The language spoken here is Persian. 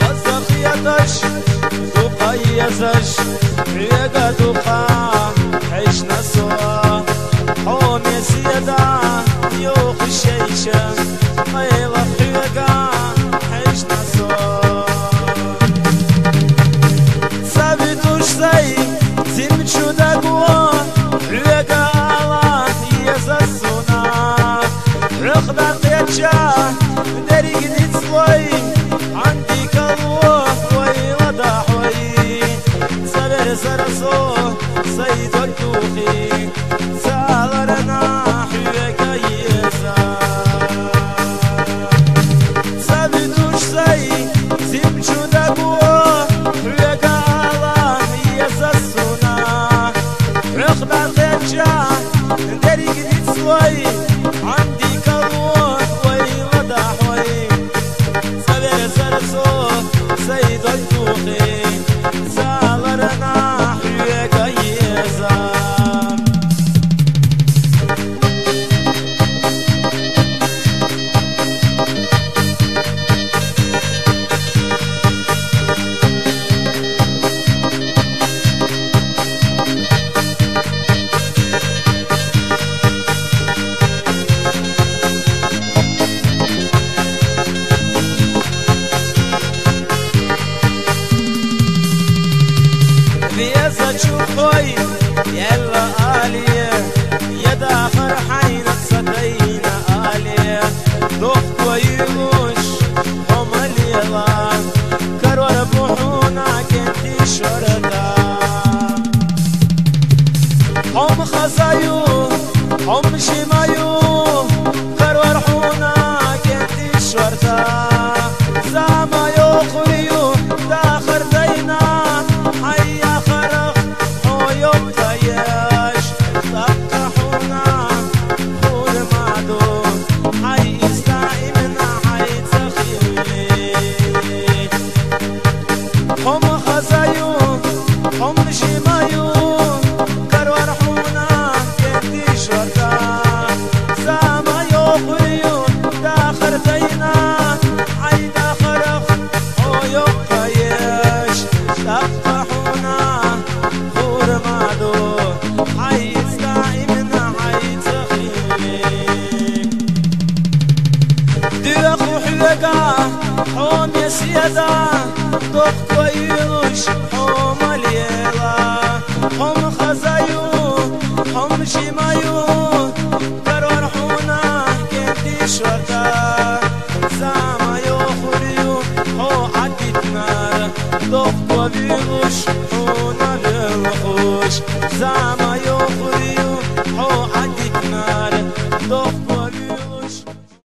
خزق يدش دوقا يزش ريقا دوقا حشنا سوا حوم يسيدا يوخ الشيشة ايوه ريقا حشنا سوا سابتوش زي زمشو دقوا ريقا الله يزسونا رخدا قيتشا دريق ديتسوي عندي كالوه ويوضح وي صبر سرسو سيد الدوخي سالرنا حيوكا يسا سابتوش زي زمشو دقوا حيوكا الله يزسونا رخدا قيتشا دريق ديتسوي عندي كالوه ويوضح وي صبر سرسو سيد الدوخي سالرنا حيوكا يسا بيزا تشوفوي يلا آلية يدا فرحينك صدينا آلية ضغط ويوش هم الليلا كرور بوحونا كنتي شرطا هم خزايو هم شمايو كرور حونا كنتي شرطا زاما يوخريو داخر دينا حيا خرق حيوم تياش تقحونا خور معدود حي استعيمنا حي تخيلي هم خزايو هم شمايو كرور حونا كنتي شرطا زاما يوخريو داخر دينا حي داخرق حيوم تياش تقحونا خور معدود حي استعيمنا حي تخيلي ديخ وحلقا حوم يسيدا ضغط ويلوش حوم الليلا حوم خزايو حوم شمايو كرور حونا كنتي شرطا زاما يوخريو حو عدتنا ضغط وبيغش حونا بالوحوش زاما